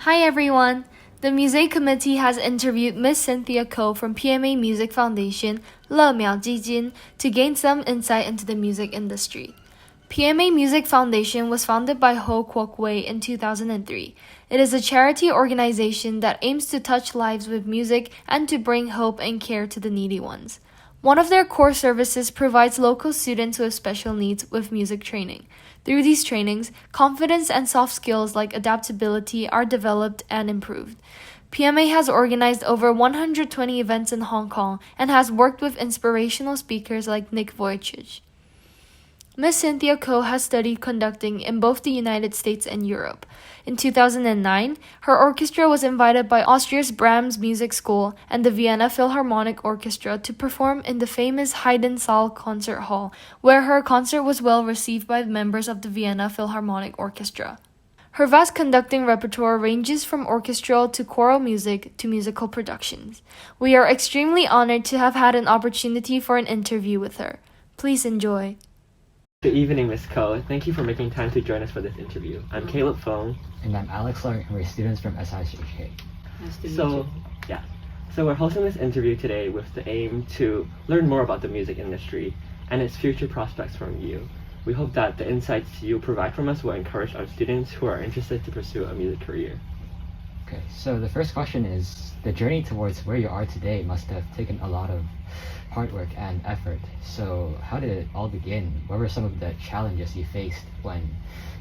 Hi everyone! The Music Committee has interviewed Miss Synthia Ko from PMA Music Foundation, 乐苗基金, to gain some insight into the music industry. PMA Music Foundation was founded by Ho Kwok Wei in 2003. It is a charity organization that aims to touch lives with music and to bring hope and care to the needy ones. One of their core services provides local students with special needs with music training. Through these trainings, confidence and soft skills like adaptability are developed and improved. PMA has organized over 120 events in Hong Kong and has worked with inspirational speakers like Nick Vujicic. Miss Synthia Ko has studied conducting in both the United States and Europe. In 2009, her orchestra was invited by Austria's Brahms Music School and the Vienna Philharmonic Orchestra to perform in the famous Haydn Saal Concert Hall, where her concert was well received by the members of the Vienna Philharmonic Orchestra. Her vast conducting repertoire ranges from orchestral to choral music to musical productions. We are extremely honored to have had an opportunity for an interview with her. Please enjoy. Good evening, Ms. Ko. Thank you for making time to join us for this interview. I'm Caleb Fong. And I'm Alex Lark, and we're students from SIHK. Nice to meet you. So we're hosting this interview today with the aim to learn more about the music industry and its future prospects from you. We hope that the insights you provide from us will encourage our students who are interested to pursue a music career. Okay, so the first question is, the journey towards where you are today must have taken a lot of hard work and effort. So how did it all begin? What were some of the challenges you faced when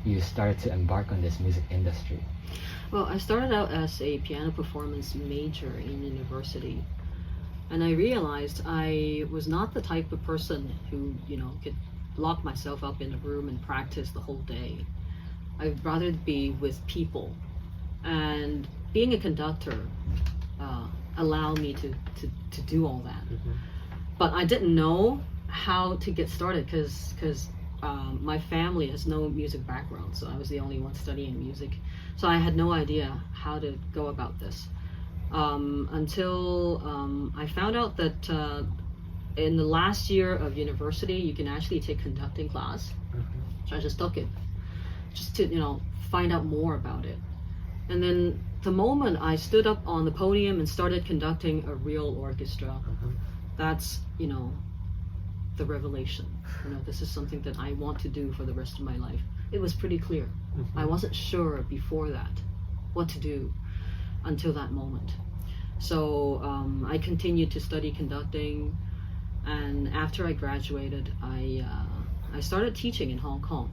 you started to embark on this music industry? Well, I started out as a piano performance major in university, and I realized I was not the type of person who, could lock myself up in a room and practice the whole day. I'd rather be with people, and being a conductor allowed me to do all that. Mm-hmm. But I didn't know how to get started because my family has no music background, so I was the only one studying music. So I had no idea how to go about this until I found out that in the last year of university, you can actually take conducting class. Mm-hmm. So I just took it, just to find out more about it. And then the moment I stood up on the podium and started conducting a real orchestra, Mm-hmm. that's the revelation. This is something that I want to do for the rest of my life. It was pretty clear. Mm-hmm. I wasn't sure before that what to do until that moment. So I continued to study conducting, and after I graduated, I started teaching in Hong Kong,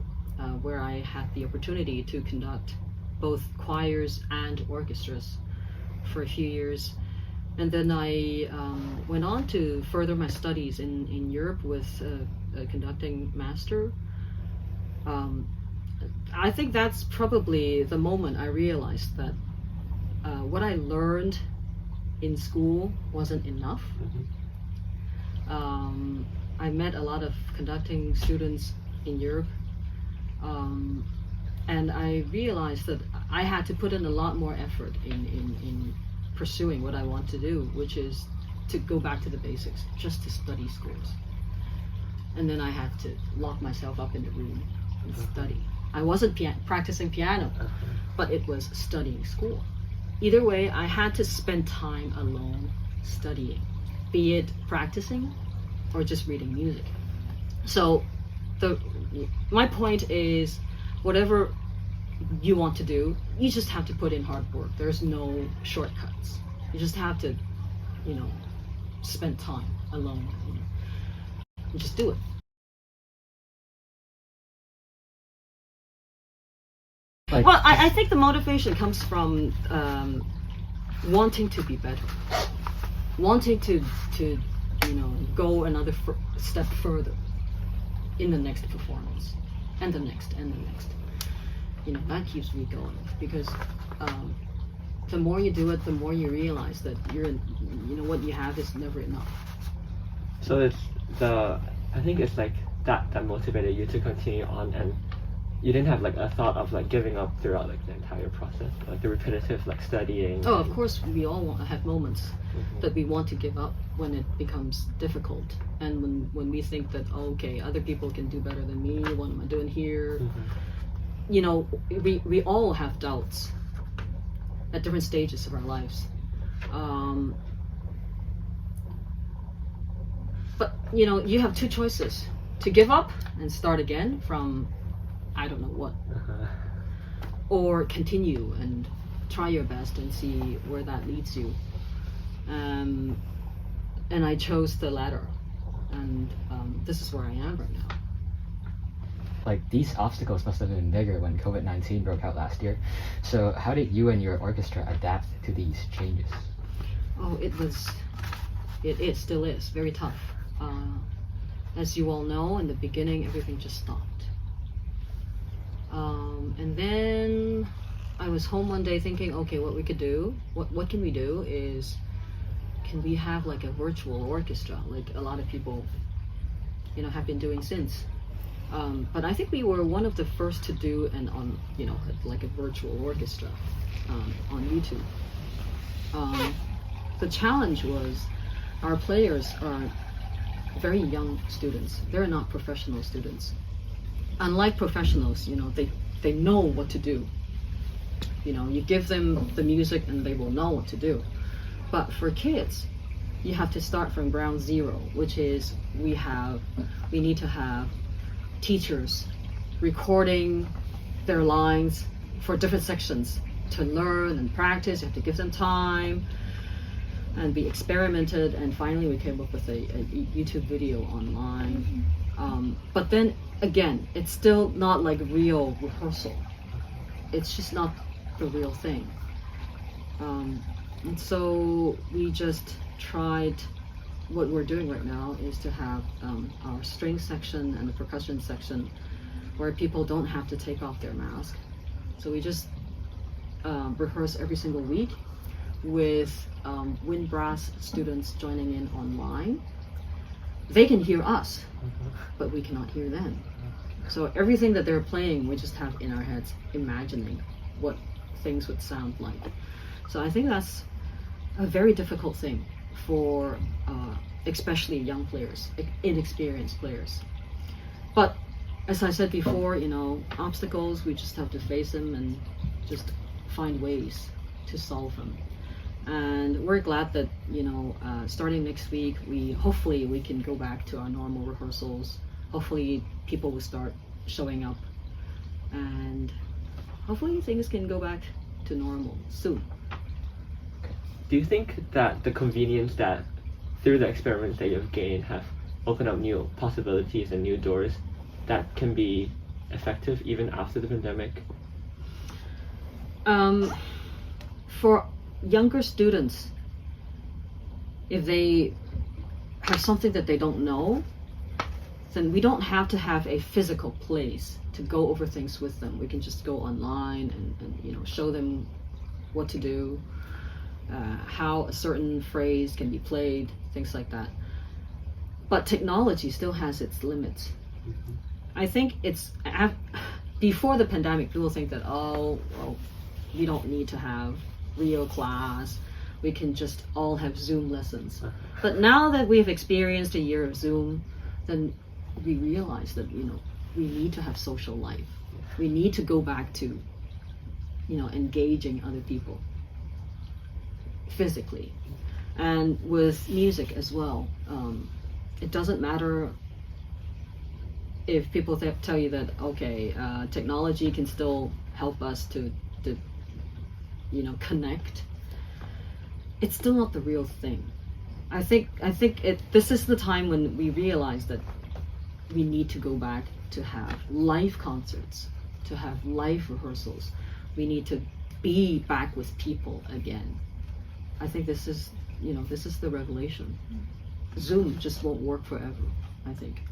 where I had the opportunity to conduct both choirs and orchestras for a few years. And then I went on to further my studies in Europe with a conducting master. I think that's probably the moment I realized that what I learned in school wasn't enough. Mm-hmm. I met a lot of conducting students in Europe, and I realized that I had to put in a lot more effort in pursuing what I want to do, which is to go back to the basics, just to study scores. And then I had to lock myself up in the room and study. I wasn't practicing piano, but it was studying school. Either way, I had to spend time alone studying, be it practicing or just reading music. So my point is, whatever you want to do, you just have to put in hard work. There's no shortcuts. You just have to, spend time alone, and just do it. Well, I think the motivation comes from wanting to be better, wanting to go another step further in the next performance, and the next, and the next. That keeps me going, because the more you do it, the more you realize that what you have is never enough. So I think it's like that motivated you to continue on, and you didn't have a thought of giving up throughout the entire process, the repetitive studying. Oh, of course, we all have moments Mm-hmm. that we want to give up when it becomes difficult, and when we think that, okay, other people can do better than me, what am I doing here? Mm-hmm. We all have doubts. at different stages of our lives. But you know, you have two choices: to give up and start again from I don't know what, or continue and try your best and see where that leads you. And I chose the latter, and this is where I am right now. Like, these obstacles must have been bigger when COVID-19 broke out last year. So how did you and your orchestra adapt to these changes? Oh, it still is very tough. As you all know, in the beginning, everything just stopped. And then I was home one day thinking, okay, what we could do, what can we do is, can we have like a virtual orchestra, like a lot of people, you know, have been doing since. But I think we were one of the first to do like a virtual orchestra on YouTube. The challenge was our players are very young students. They're not professional students. Unlike professionals, you know, they know what to do. You know, you give them the music and they will know what to do. But for kids, you have to start from ground zero, which is we need to have teachers recording their lines for different sections to learn and practice. You have to give them time and be experimented, and finally we came up with a YouTube video online. But then again, it's still not like real rehearsal. It's just not the real thing. And so we just tried, what we're doing right now is to have our string section and the percussion section where people don't have to take off their mask. So we just rehearse every single week with wind brass students joining in online. They can hear us, but we cannot hear them. So everything that they're playing, we just have in our heads, imagining what things would sound like. So I think that's a very difficult thing for especially young players, inexperienced players. But as I said before, you know, obstacles, we just have to face them and just find ways to solve them. And we're glad that, you know, starting next week, hopefully we can go back to our normal rehearsals. Hopefully people will start showing up, and hopefully things can go back to normal soon. Do you think that the convenience that through the experiments that you've gained have opened up new possibilities and new doors that can be effective even after the pandemic? For younger students, if they have something that they don't know, then we don't have to have a physical place to go over things with them. We can just go online and you know, show them what to do, how a certain phrase can be played, things like that. But technology still has its limits. Mm-hmm. I think it's before the pandemic, people think that, oh, well, we don't need to have real class. We can just all have Zoom lessons. But now that we've experienced a year of Zoom, then we realize that, you know, we need to have social life. We need to go back to, you know, engaging other people physically. And with music as well, it doesn't matter if people tell you that, okay, technology can still help us to you know, connect. It's still not the real thing. I think this is the time when we realize that we need to go back to have live concerts, to have live rehearsals. We need to be back with people again. I think this is, you know, this is the revelation. Zoom just won't work forever, I think.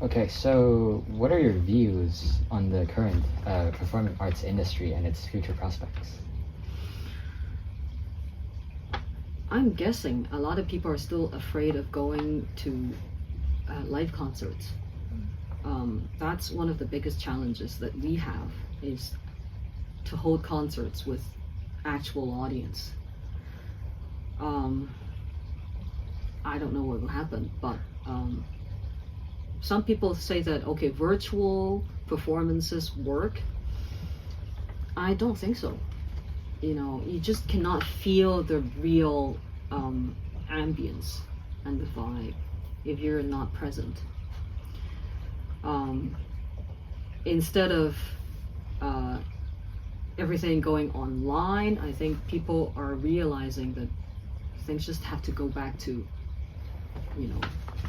Okay, so what are your views on the current performing arts industry and its future prospects? I'm guessing a lot of people are still afraid of going to live concerts. That's one of the biggest challenges that we have, is to hold concerts with actual audience. I don't know what will happen, but some people say that, okay, virtual performances work. I don't think so. you just cannot feel the real ambience and the vibe if you're not present. Instead of everything going online, I think people are realizing that things just have to go back to,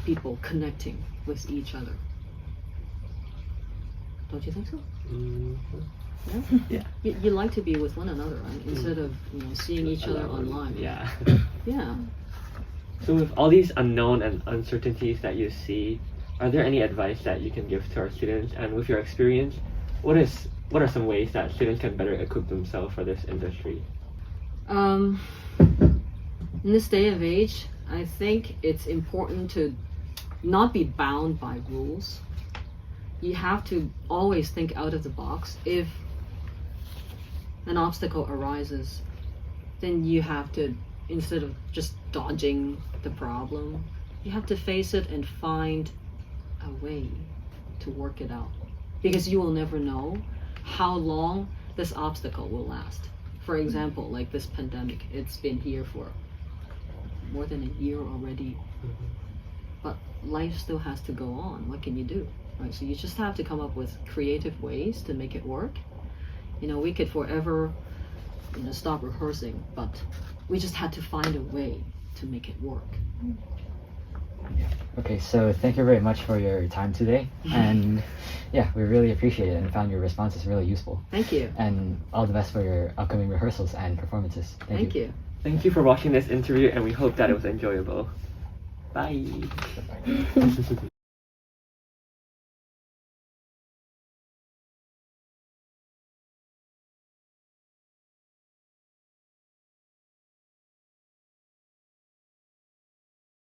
people connecting with each other. Don't you think so? Yeah. You like to be with one another, right? Instead of seeing each other online. Yeah. Yeah. So with all these unknown and uncertainties that you see, are there any advice that you can give to our students? And with your experience, what are some ways that students can better equip themselves for this industry? In this day of age, I think it's important to not be bound by rules. You have to always think out of the box. If an obstacle arises, then you have to, instead of just dodging the problem, you have to face it and find a way to work it out. Because you will never know how long this obstacle will last. For example, like this pandemic, it's been here for more than a year already. But life still has to go on. What can you do? Right? So you just have to come up with creative ways to make it work. We could forever stop rehearsing, but we just had to find a way to make it work. Okay, so thank you very much for your time today. And yeah, we really appreciate it and found your responses really useful. Thank you. And all the best for your upcoming rehearsals and performances. Thank you. Thank you for watching this interview, and we hope that it was enjoyable. Bye. Bye.